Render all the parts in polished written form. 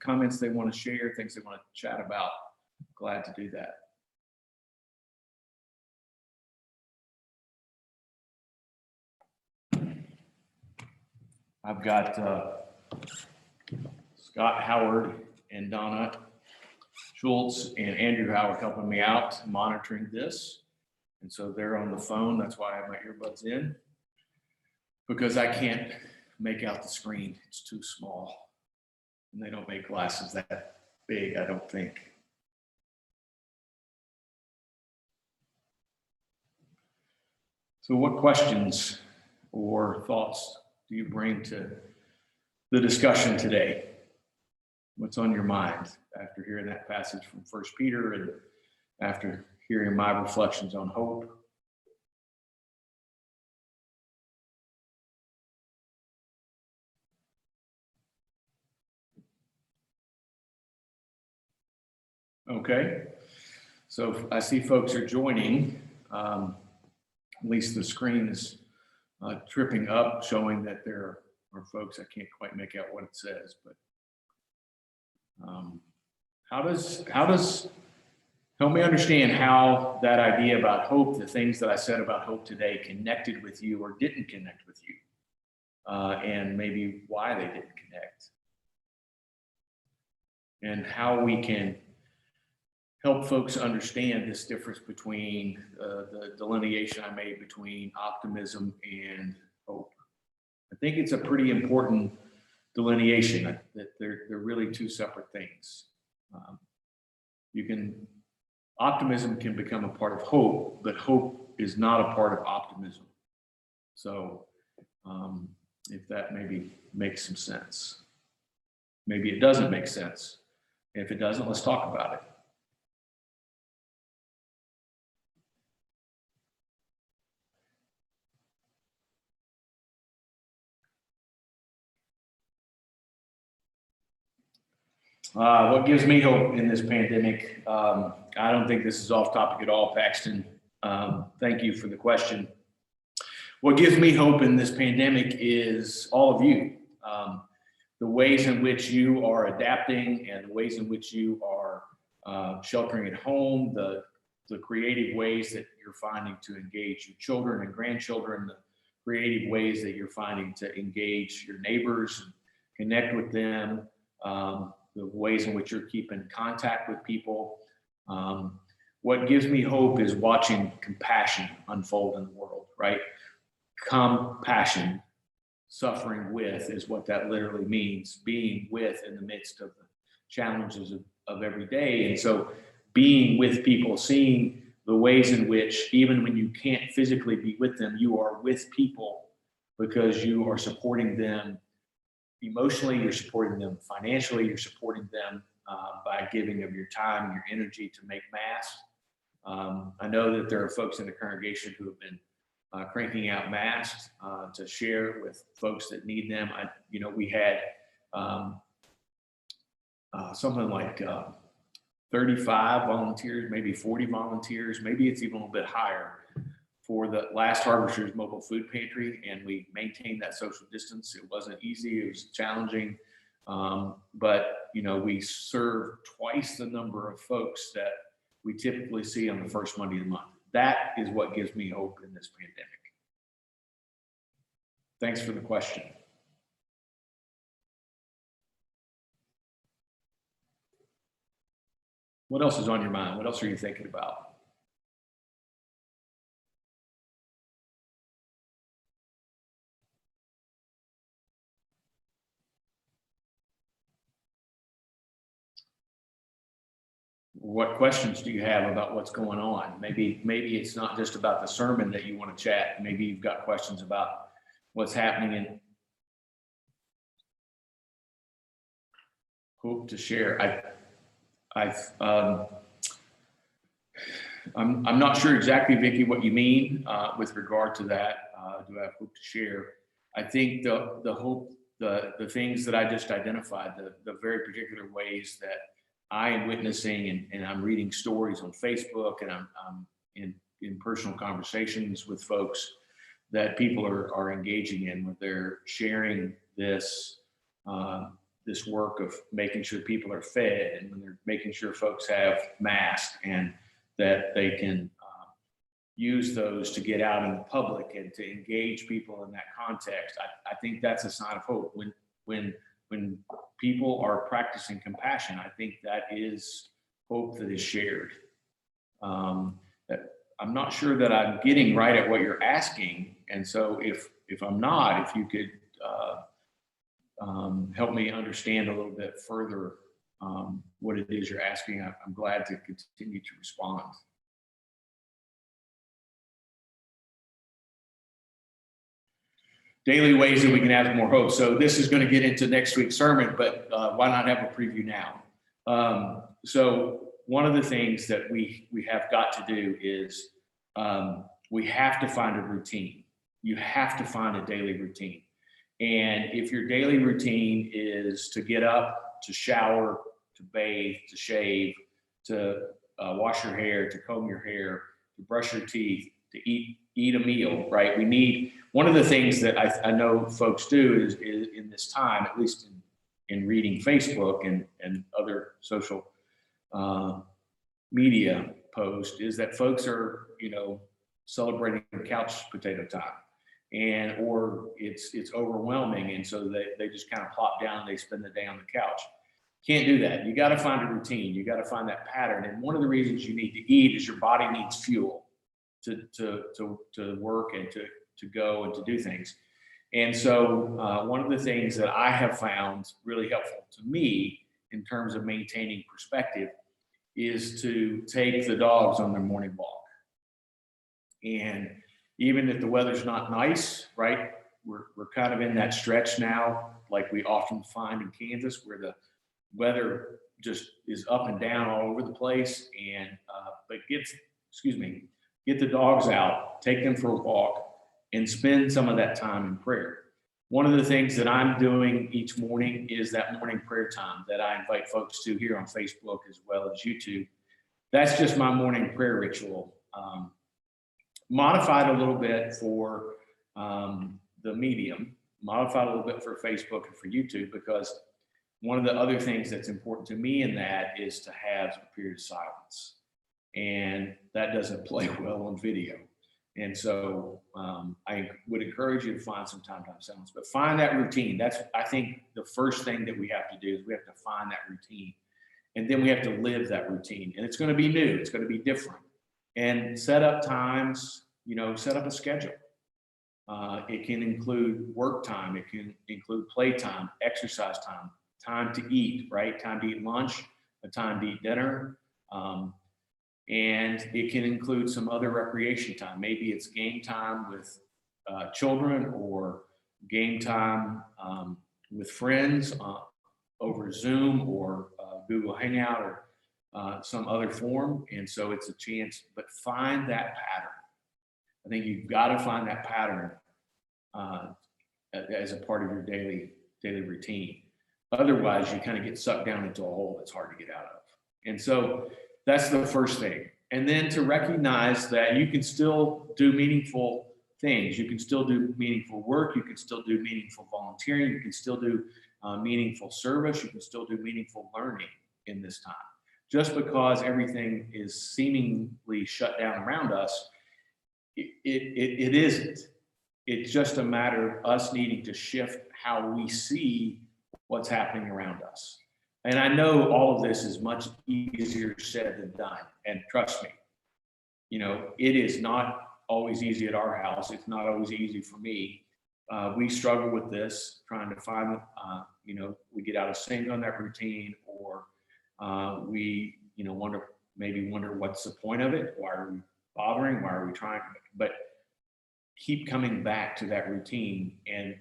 comments they want to share, things they want to chat about, glad to do that. I've got Scott Howard and Donna Schultz and Andrew Howard helping me out monitoring this. And so they're on the phone. That's why I have my earbuds in, because I can't make out the screen. It's too small. And they don't make glasses that big, I don't think. So what questions or thoughts do you bring to the discussion today? What's on your mind after hearing that passage from 1 Peter and after hearing my reflections on hope? Okay, so I see folks are joining. At least the screen is tripping up, showing that there are folks. I can't quite make out what it says, but how does help me understand how that idea about hope, the things that I said about hope today, connected with you or didn't connect with you, and maybe why they didn't connect, and how we can help folks understand this difference between the delineation I made between optimism and hope. I think it's a pretty important delineation that they're really two separate things. Optimism can become a part of hope, but hope is not a part of optimism. So if that maybe makes some sense. Maybe it doesn't make sense. If it doesn't, let's talk about it. What gives me hope in this pandemic? I don't think this is off topic at all, Paxton. Thank you for the question. What gives me hope in this pandemic is all of you. The ways in which you are adapting and the ways in which you are sheltering at home, the creative ways that you're finding to engage your children and grandchildren, the creative ways that you're finding to engage your neighbors and connect with them, the ways in which you're keeping contact with people. What gives me hope is watching compassion unfold in the world, right? Compassion, suffering with is what that literally means, being with in the midst of the challenges of every day. And so being with people, seeing the ways in which, even when you can't physically be with them, you are with people because you are supporting them emotionally, you're supporting them financially, you're supporting them by giving of your time and your energy to make masks. I know that there are folks in the congregation who have been cranking out masks to share with folks that need them. We had something like 35 volunteers, maybe 40 volunteers, maybe it's even a little bit higher for the last Harvester's mobile food pantry, and we maintained that social distance. It wasn't easy, it was challenging, but we serve twice the number of folks that we typically see on the first Monday of the month. That is what gives me hope in this pandemic. Thanks for the question. What else is on your mind? What else are you thinking about? What questions do you have about what's going on? Maybe it's not just about the sermon that you want to chat. Maybe you've got questions about what's happening in hope to share. I'm not sure exactly, Vicki, what you mean with regard to that. Do I have hope to share? I think the hope, the things that I just identified, the very particular ways that I am witnessing, and I'm reading stories on Facebook, and I'm in personal conversations with folks that people are engaging in, where they're sharing this this work of making sure people are fed, and when they're making sure folks have masks, and that they can use those to get out in the public and to engage people in that context. I think that's a sign of hope. When people are practicing compassion, I think that is hope that is shared. That I'm not sure that I'm getting right at what you're asking, and so if I'm not, if you could help me understand a little bit further what it is you're asking, I'm glad to continue to respond. Daily ways that we can have more hope. So this is going to get into next week's sermon, but why not have a preview now? So one of the things that we have got to do is we have to find a routine. You have to find a daily routine. And if your daily routine is to get up, to shower, to bathe, to shave, to wash your hair, to comb your hair, to brush your teeth, to eat a meal, right? We need, one of the things that I know folks do is in this time, at least in reading Facebook and other social media posts, is that folks are, celebrating couch potato time, or it's overwhelming, and so they just kind of plop down and they spend the day on the couch. Can't do that. You got to find a routine. You got to find that pattern. And one of the reasons you need to eat is your body needs fuel to work and to go and to do things. And so one of the things that I have found really helpful to me in terms of maintaining perspective is to take the dogs on their morning walk. And even if the weather's not nice, right, we're kind of in that stretch now, like we often find in Kansas, where the weather just is up and down all over the place. And but get the dogs out, take them for a walk, and spend some of that time in prayer. One of the things that I'm doing each morning is that morning prayer time that I invite folks to here on Facebook as well as YouTube. That's just my morning prayer ritual. Modified a little bit for the medium, modified a little bit for Facebook and for YouTube, because one of the other things that's important to me in that is to have a period of silence. And that doesn't play well on video. And so I would encourage you to find some time to have silence, but find that routine. That's, I think, the first thing that we have to do is we have to find that routine. And then we have to live that routine. And it's going to be new. It's going to be different. And set up times, set up a schedule. It can include work time. It can include play time, exercise time, time to eat, right? Time to eat lunch, a time to eat dinner. And it can include some other recreation time. Maybe it's game time with children, or game time with friends over Zoom or Google Hangout, or some other form. And so it's a chance, but find that pattern. I think you've got to find that pattern as a part of your daily routine. Otherwise, you kind of get sucked down into a hole that's hard to get out of. And so that's the first thing. And then to recognize that you can still do meaningful things. You can still do meaningful work. You can still do meaningful volunteering. You can still do meaningful service. You can still do meaningful learning in this time. Just because everything is seemingly shut down around us, it isn't. It's just a matter of us needing to shift how we see what's happening around us. And I know all of this is much easier said than done. And trust me, it is not always easy at our house. It's not always easy for me. We struggle with this, trying to find, we get out of sync on that routine, or we, wonder what's the point of it? Why are we bothering? Why are we trying? But keep coming back to that routine. And,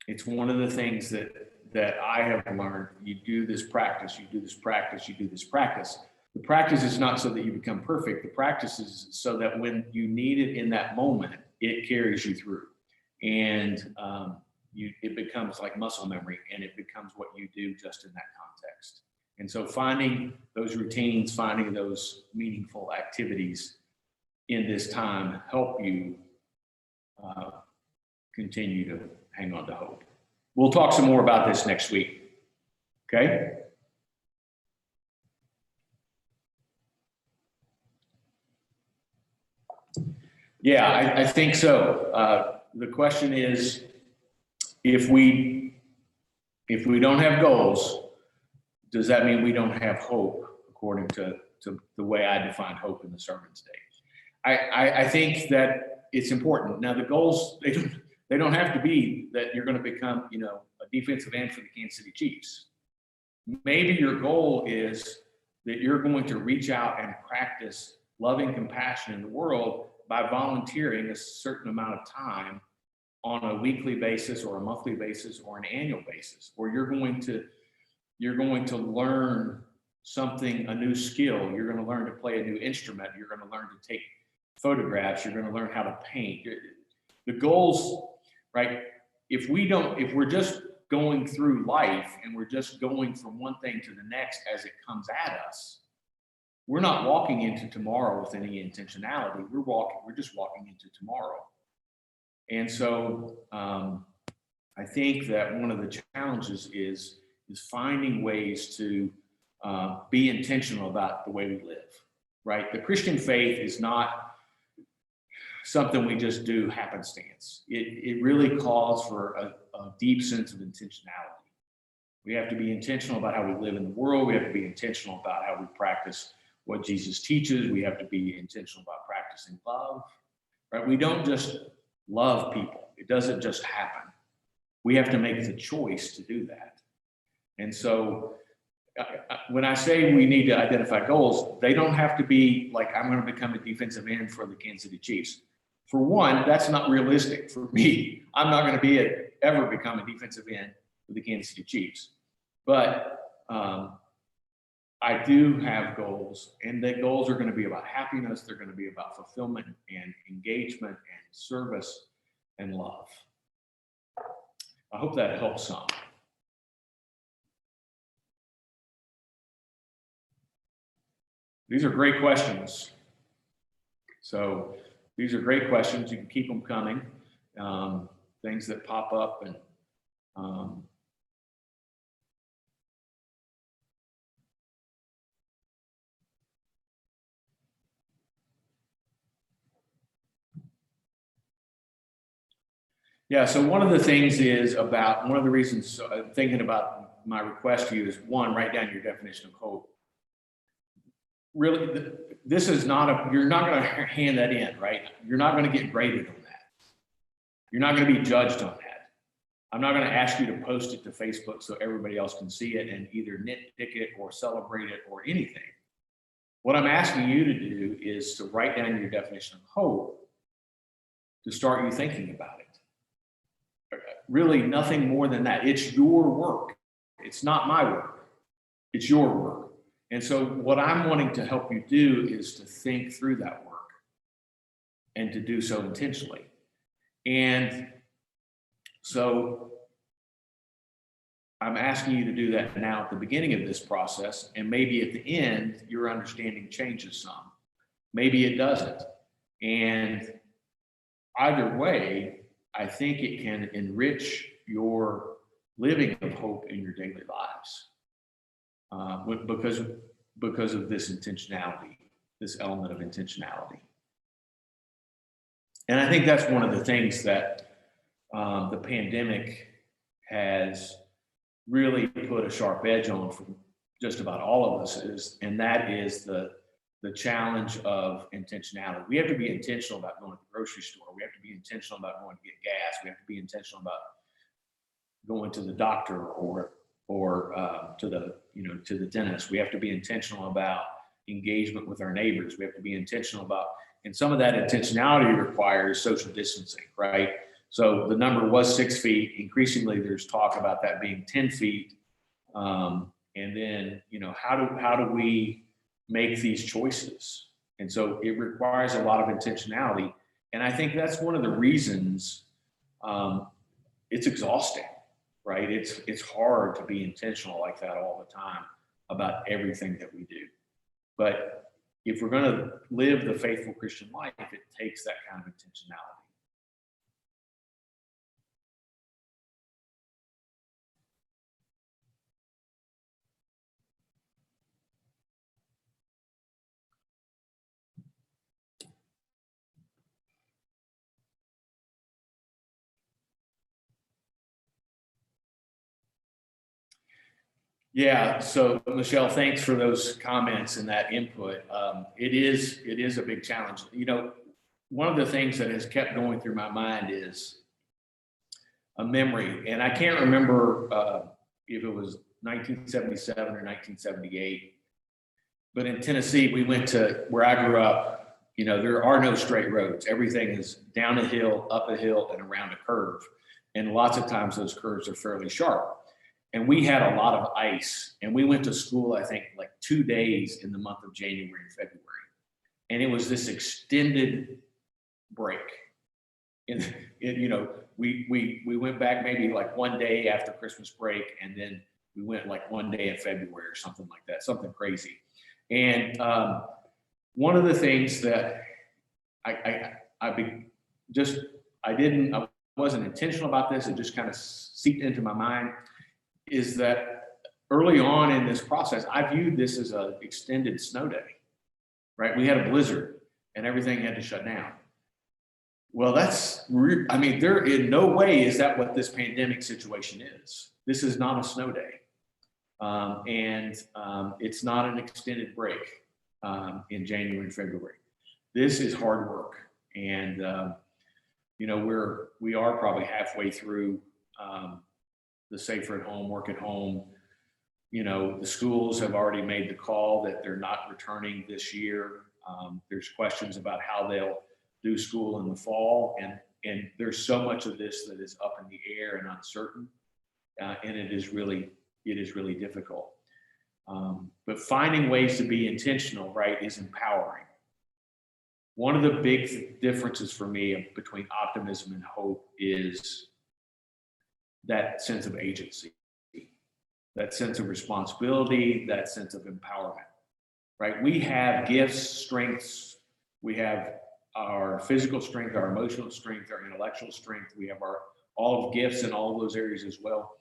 it's one of the things that I have learned. You do this practice, you do this practice, you do this practice. The practice is not so that you become perfect. The practice is so that when you need it in that moment, it carries you through. And it becomes like muscle memory, and it becomes what you do just in that context. And so finding those routines, finding those meaningful activities in this time help you continue hang on to hope. We'll talk some more about this next week. Okay? Yeah, I think so. The question is, if we don't have goals, does that mean we don't have hope, according to the way I define hope in the sermon today? I think that it's important. Now, the goals, they don't have to be that you're going to become, a defensive end for the Kansas City Chiefs. Maybe your goal is that you're going to reach out and practice loving compassion in the world by volunteering a certain amount of time on a weekly basis or a monthly basis or an annual basis, or you're going to learn something, a new skill. You're going to learn to play a new instrument. You're going to learn to take photographs. You're going to learn how to paint. The goals, right? If we're just going through life and we're just going from one thing to the next as it comes at us, we're not walking into tomorrow with any intentionality. We're just walking into tomorrow. And so I think that one of the challenges is finding ways to be intentional about the way we live, right? The Christian faith is not something we just do happenstance. It really calls for a deep sense of intentionality. We have to be intentional about how we live in the world. We have to be intentional about how we practice what Jesus teaches. We have to be intentional about practicing love, right? We don't just love people. It doesn't just happen. We have to make the choice to do that. And so when I say we need to identify goals, they don't have to be like, I'm going to become a defensive end for the Kansas City Chiefs. For one, that's not realistic for me. I'm not going to ever become a defensive end for the Kansas City Chiefs. But I do have goals, and the goals are going to be about happiness. They're going to be about fulfillment and engagement and service and love. I hope that helps some. These are great questions. So these are great questions. You can keep them coming. Things that pop up and yeah, so one of the things one of the reasons I'm thinking about my request to you is, one, write down your definition of hope. Really, this is you're not going to hand that in, right? You're not going to get graded on that. You're not going to be judged on that. I'm not going to ask you to post it to Facebook so everybody else can see it and either nitpick it or celebrate it or anything. What I'm asking you to do is to write down your definition of hope, to start you thinking about it. Really nothing more than that. It's your work. It's not my work. It's your work. And so what I'm wanting to help you do is to think through that work and to do so intentionally. And so I'm asking you to do that now at the beginning of this process, and maybe at the end, your understanding changes some. Maybe it doesn't. And either way, I think it can enrich your living of hope in your daily lives because of this intentionality, this element of intentionality. And I think that's one of the things that the pandemic has really put a sharp edge on for just about all of us, and that is the challenge of intentionality. We have to be intentional about going to the grocery store. We have to be intentional about going to get gas. We have to be intentional about going to the doctor or to the dentist. We have to be intentional about engagement with our neighbors. We have to be intentional about, and some of that intentionality requires social distancing, right? So the number was 6 feet. Increasingly, there's talk about that being 10 feet. And then, how do we make these choices? And so it requires a lot of intentionality. And I think that's one of the reasons it's exhausting, right? It's hard to be intentional like that all the time about everything that we do. But if we're going to live the faithful Christian life, it takes that kind of intentionality. Yeah. So Michelle, thanks for those comments and that input. It is a big challenge. You know, one of the things that has kept going through my mind is a memory, and I can't remember if it was 1977 or 1978, but in Tennessee, we went to where I grew up. You know, there are no straight roads. Everything is down a hill, up a hill, and around a curve. And lots of times those curves are fairly sharp. And we had a lot of ice. And we went to school, I think, like 2 days in the month of January and February. And it was this extended break. And you know, we went back maybe like one day after Christmas break, and then we went like one day in February or something like that, something crazy. And one of the things that I be just I wasn't intentional about this. It just kind of seeped into my mind. Is that early on in this process, I viewed this as an extended snow day, right? We had a blizzard and everything had to shut down. Well, I mean, there in no way is that what this pandemic situation is. This is not a snow day. It's not an extended break in January and February. This is hard work. And, you know, we are probably halfway through the safer at home, work at home. You know, the schools have already made the call that they're not returning this year. There's questions about how they'll do school in the fall. And there's so much of this that is up in the air and uncertain. And it is really difficult. But finding ways to be intentional, right, is empowering. One of the big differences for me between optimism and hope is that sense of agency, that sense of responsibility, that sense of empowerment, right? We have gifts, strengths, we have our physical strength, our emotional strength, our intellectual strength. We have all of gifts in all of those areas as well.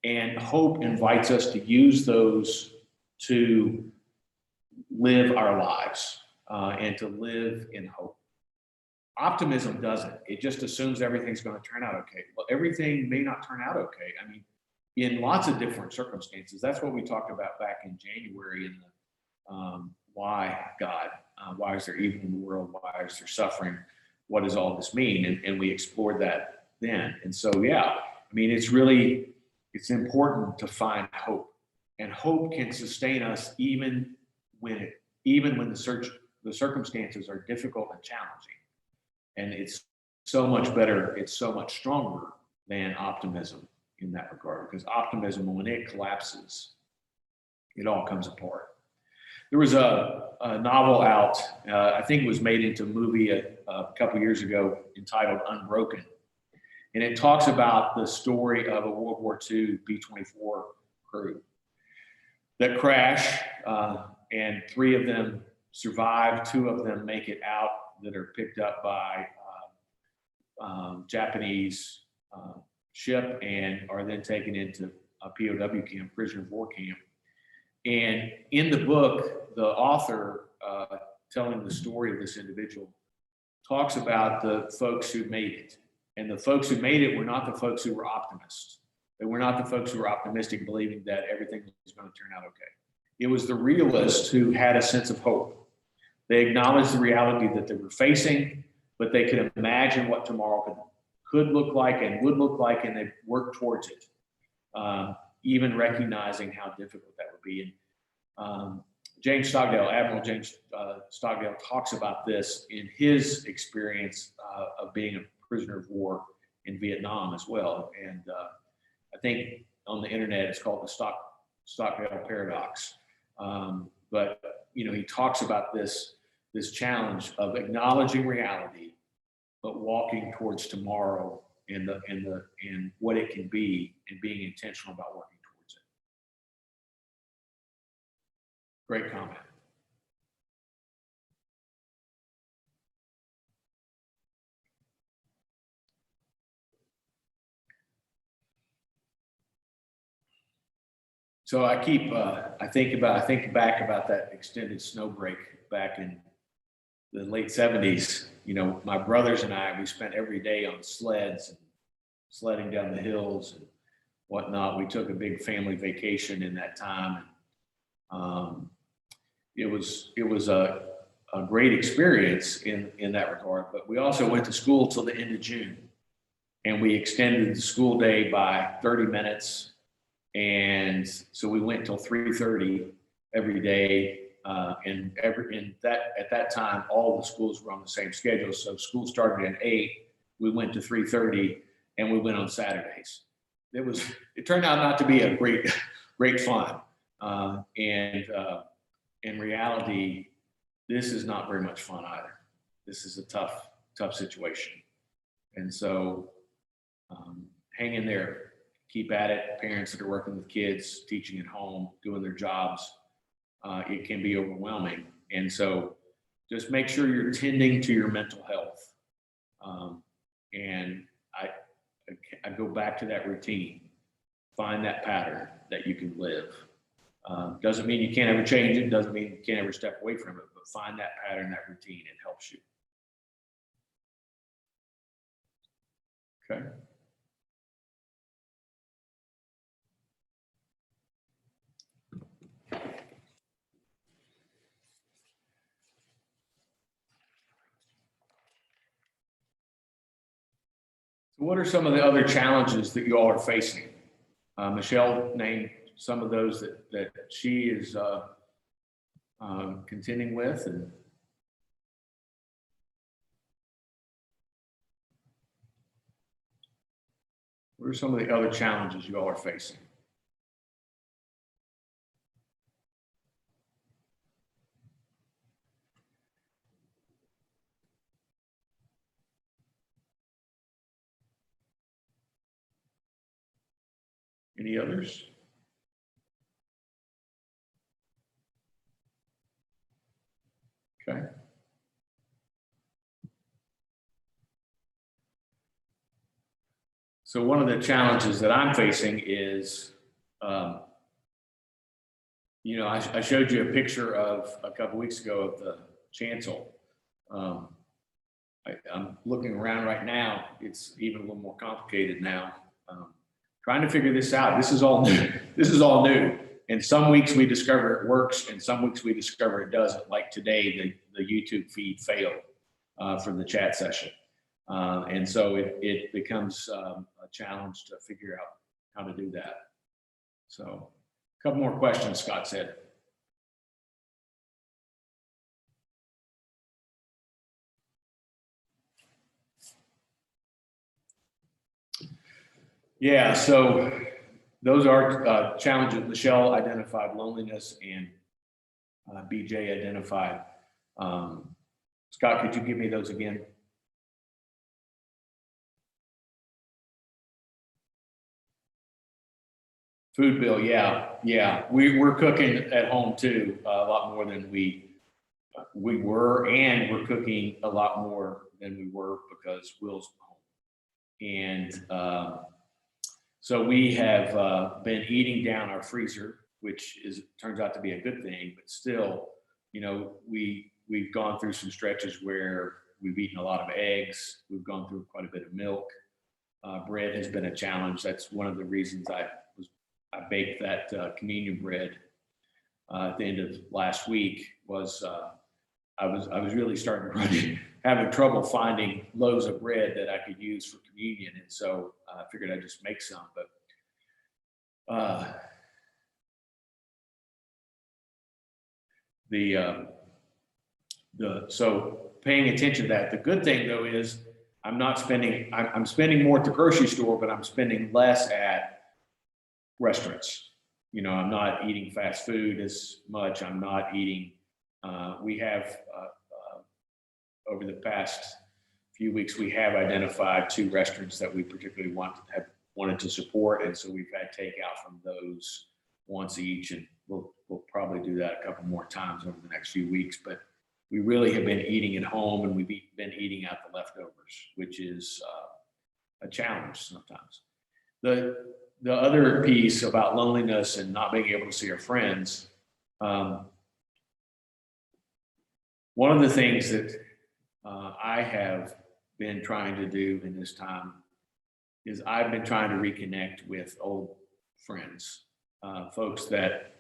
And hope invites us to use those to live our lives and to live in hope. Optimism doesn't. It just assumes everything's going to turn out okay. Well, everything may not turn out okay. I mean, in lots of different circumstances. That's what we talked about back in January in the why God, why is there evil in the world? Why is there suffering? What does all this mean? And we explored that then. And so, yeah, I mean, it's important to find hope, and hope can sustain us even when the circumstances are difficult and challenging. And it's so much better, it's so much stronger than optimism in that regard, because optimism, when it collapses, it all comes apart. There was a novel out, I think it was made into a movie a couple years ago, entitled Unbroken. And it talks about the story of a World War II B-24 crew that crash, and 3 of them survive. 2 of them make it out that are picked up by Japanese ship and are then taken into a POW camp, prisoner of war camp. And in the book, the author, telling the story of this individual, talks about the folks who made it. And the folks who made it were not the folks who were optimists. They were not the folks who were optimistic, believing that everything was going to turn out okay. It was the realists who had a sense of hope. They acknowledged the reality that they were facing, but they could imagine what tomorrow could look like and would look like, and they worked towards it, even recognizing how difficult that would be. And James Stockdale, Admiral James Stockdale, talks about this in his experience of being a prisoner of war in Vietnam as well. And I think on the internet it's called the Stockdale paradox. But you know, he talks about this challenge of acknowledging reality, but walking towards tomorrow and what it can be, and being intentional about working towards it. Great comment. So I think back about that extended snow break back in the late 70s. You know, my brothers and I, we spent every day on sleds and sledding down the hills and whatnot. We took a big family vacation in that time. It was a great experience in that regard, but we also went to school till the end of June, and we extended the school day by 30 minutes. And so we went till 3:30 every day. At that time, all the schools were on the same schedule. So school started at 8, we went to 3:30, and we went on Saturdays. It turned out not to be a great fun. In reality, this is not very much fun either. This is a tough situation. And so hang in there, keep at it. Parents that are working with kids, teaching at home, doing their jobs, it can be overwhelming. And so just make sure you're tending to your mental health. And I go back to that routine. Find that pattern that you can live. Doesn't mean you can't ever change it. Doesn't mean you can't ever step away from it, but find that pattern, that routine. It helps you. Okay. So what are some of the other challenges that you all are facing? Michelle named some of those that she is contending with. And what are some of the other challenges you all are facing? Any others? Okay. So one of the challenges that I'm facing is, I showed you a picture of a couple weeks ago of the chancel. I'm looking around right now. It's even a little more complicated now. Trying to figure this out. This is all new. This is all new. And some weeks we discover it works, and some weeks we discover it doesn't. Like today, the YouTube feed failed for the chat session. And so it becomes a challenge to figure out how to do that. So a couple more questions, Scott said. Yeah, so those are challenges. Michelle identified loneliness, and BJ identified. Scott, could you give me those again? Food bill, yeah. We're cooking at home too, a lot more than we were, and we're cooking a lot more than we were because Will's home. And so we have been eating down our freezer, which turns out to be a good thing, but still, we've gone through some stretches where we've eaten a lot of eggs. We've gone through quite a bit of milk. Bread has been a challenge. That's one of the reasons I baked that communion bread at the end of last week. Was I was really starting to having trouble finding loaves of bread that I could use for communion, and so I figured I'd just make some. But so paying attention to that. The good thing though is I'm spending more at the grocery store, but I'm spending less at restaurants. I'm not eating fast food as much. I'm not eating. We have over the past few weeks, we have identified 2 restaurants that we particularly wanted to support, and so we've had takeout from those once each, and we'll probably do that a couple more times over the next few weeks. But we really have been eating at home, and we've been eating out the leftovers, which is a challenge sometimes. The other piece about loneliness and not being able to see our friends, one of the things that I have been trying to do in this time is I've been trying to reconnect with old friends, folks that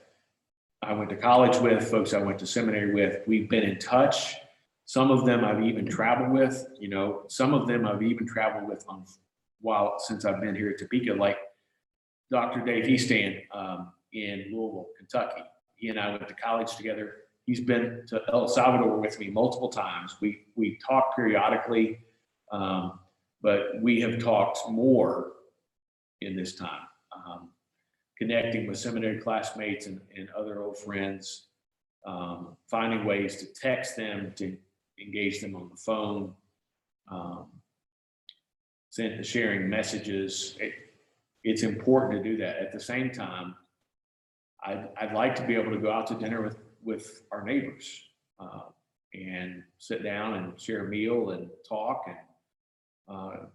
I went to college with, folks I went to seminary with. We've been in touch. Some of them I've even traveled with, some of them I've even traveled with since I've been here at Topeka, like Dr. Dave Eastan in Louisville, Kentucky. He and I went to college together. He's been to El Salvador with me multiple times. We talk periodically, but we have talked more in this time, connecting with seminary classmates and other old friends, finding ways to text them, to engage them on the phone, sharing messages. It's important to do that. At the same time, I'd like to be able to go out to dinner with our neighbors and sit down and share a meal and talk and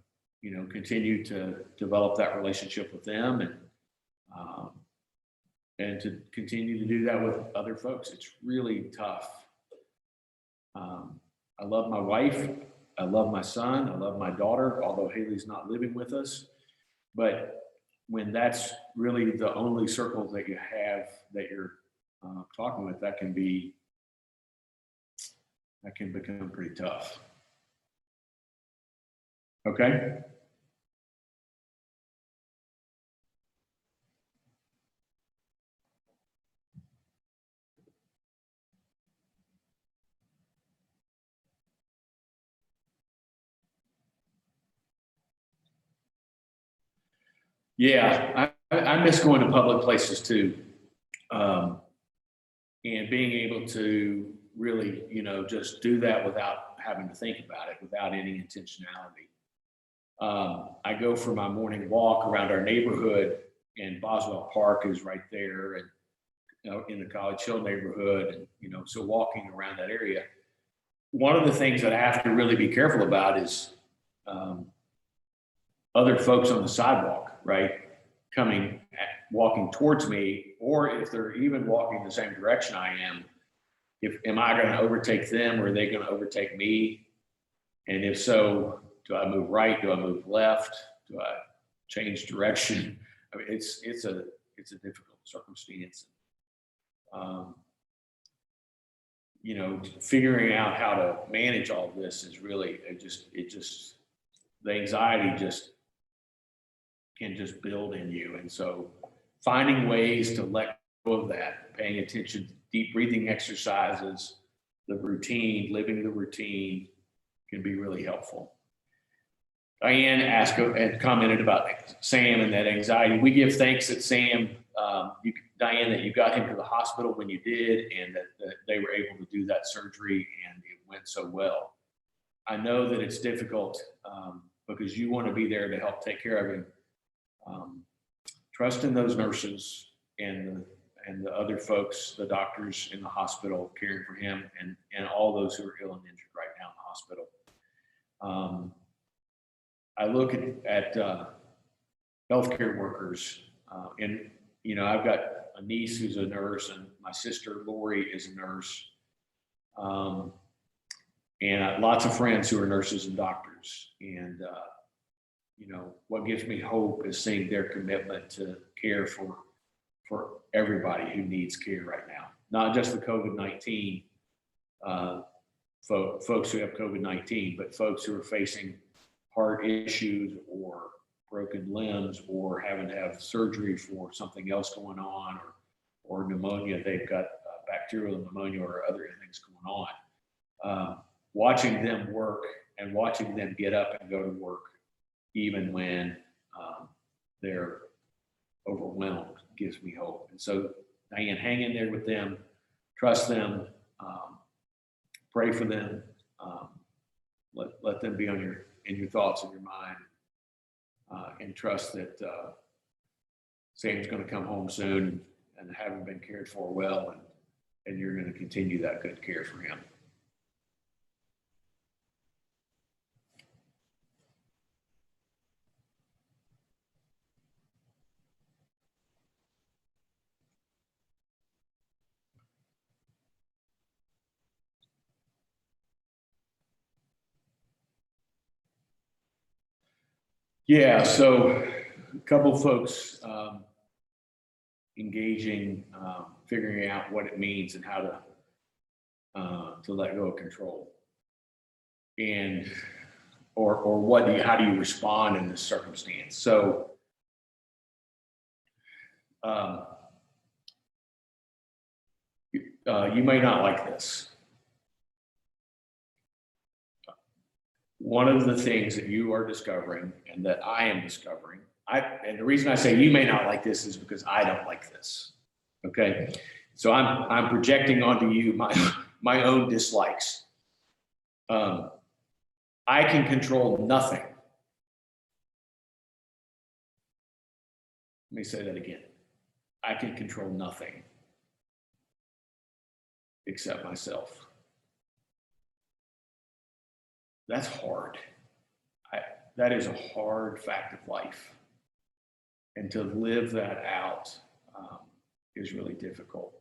continue to develop that relationship with them and to continue to do that with other folks. It's really tough. I love my wife. I love my son. I love my daughter, although Haley's not living with us. But when that's really the only circle that you have that you're talking with, that can become pretty tough. Okay. Yeah, I miss going to public places too, and being able to really, just do that without having to think about it, without any intentionality. I go for my morning walk around our neighborhood, and Boswell Park is right there, and in the College Hill neighborhood, and so walking around that area. One of the things that I have to really be careful about is other folks on the sidewalk, right? Walking towards me, or if they're even walking the same direction I am, am I going to overtake them, or are they going to overtake me? And if so, do I move right? Do I move left? Do I change direction? I mean, it's a difficult circumstance. Figuring out how to manage all of this is really, the anxiety can just build in you. And so finding ways to let go of that, paying attention to deep breathing exercises, the routine, living the routine can be really helpful. Diane asked and commented about Sam and that anxiety. We give thanks that Sam, Diane, that you got him to the hospital when you did, and that they were able to do that surgery and it went so well. I know that it's difficult because you want to be there to help take care of him. Trust in those nurses and the other folks, the doctors in the hospital caring for him, and all those who are ill and injured right now in the hospital. I look at healthcare workers, and I've got a niece who's a nurse, and my sister Lori is a nurse, and lots of friends who are nurses and doctors. And what gives me hope is seeing their commitment to care for everybody who needs care right now, not just the COVID-19 folks who have COVID-19, but folks who are facing heart issues or broken limbs or having to have surgery for something else going on, or pneumonia. They've got bacterial pneumonia or other things going on. Watching them work and watching them get up and go to work, even when they're overwhelmed, gives me hope. And so, Diane, hang in there with them, trust them, pray for them, let them be in your thoughts and your mind, and trust that Sam's going to come home soon and having been cared for well, and you're going to continue that good care for him. Yeah, so a couple folks engaging, figuring out what it means and how to let go of control. And or how do you respond in this circumstance? So you may not like this. One of the things that you are discovering and that I am discovering, and the reason I say you may not like this is because I don't like this. Okay, so I'm projecting onto you my own dislikes. I can control nothing. Let me say that again. I can control nothing except myself. That's hard. That is a hard fact of life. And to live that out is really difficult.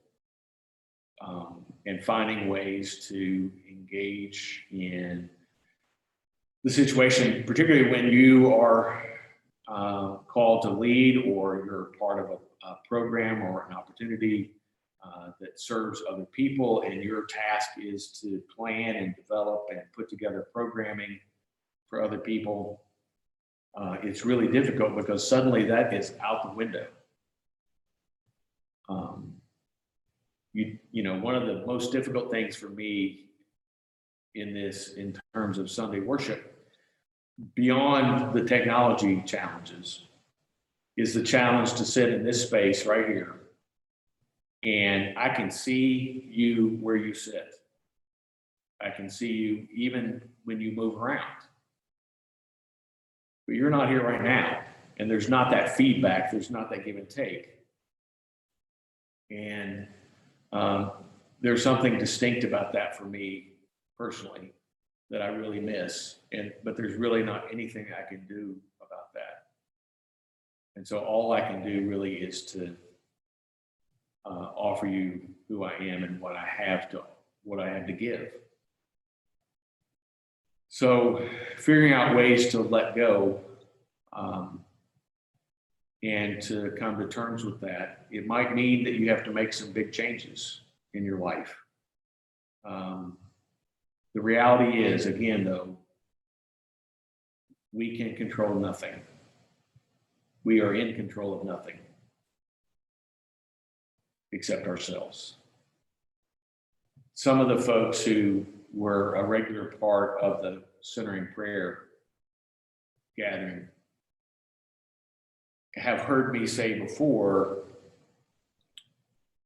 And finding ways to engage in the situation, particularly when you are called to lead or you're part of a program or an opportunity that serves other people, and your task is to plan and develop and put together programming for other people. It's really difficult because suddenly that is out the window. You know, one of the most difficult things for me in terms of Sunday worship, beyond the technology challenges, is the challenge to sit in this space right here. And I can see you where you sit. I can see you even when you move around. But you're not here right now. And there's not that feedback. There's not that give and take. And there's something distinct about that for me personally that I really miss. But there's really not anything I can do about that. And so all I can do really is to offer you who I am and what I have to give. So figuring out ways to let go and to come to terms with that, it might mean that you have to make some big changes in your life. The reality is, again, though, we can control nothing. We are in control of nothing except ourselves. Some of the folks who were a regular part of the centering prayer gathering have heard me say before,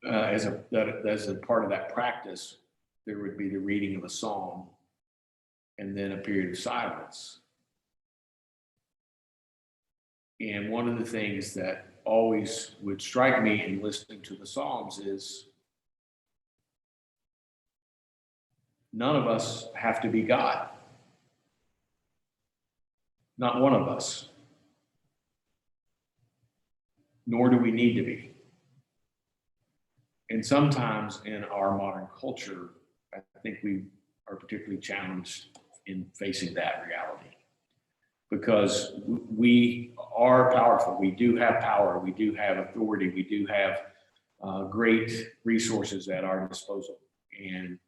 as a part of that practice, there would be the reading of a psalm and then a period of silence. And one of the things that always would strike me in listening to the Psalms is none of us have to be God. Not one of us. Nor do we need to be. And sometimes in our modern culture, I think we are particularly challenged in facing that reality. Because we are powerful. We do have power. We do have authority. We do have great resources at our disposal. And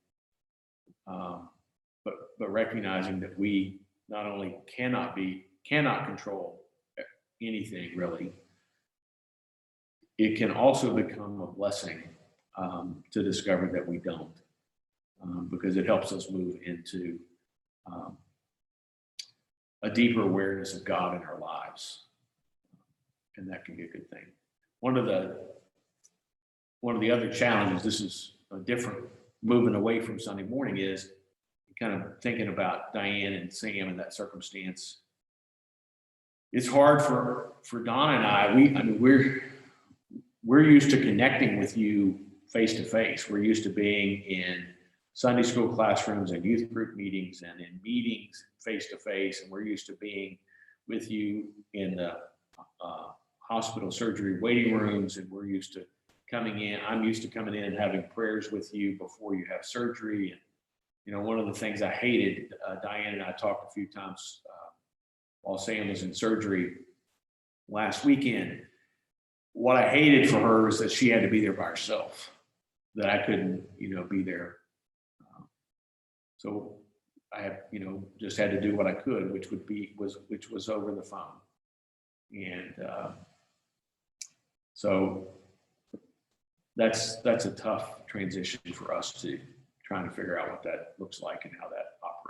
but recognizing that we not only cannot control anything really, it can also become a blessing to discover that we don't, because it helps us move into a deeper awareness of God in our lives, and that can be a good thing. One of the other challenges, this is a different moving away from Sunday morning, is kind of thinking about Diane and Sam in that circumstance. It's hard for Donna and I. We're used to connecting with you face to face. We're used to being in Sunday school classrooms and youth group meetings and in meetings face to face, and we're used to being with you in the hospital surgery waiting rooms, and we're used to coming in. I'm used to coming in and having prayers with you before you have surgery. And you know, one of the things I hated, Diane and I talked a few times while Sam was in surgery last weekend, what I hated for her is that she had to be there by herself, that I couldn't, be there. So I have, just had to do what I could, which was over the phone. And so that's a tough transition for us to trying to figure out what that looks like and how that operates.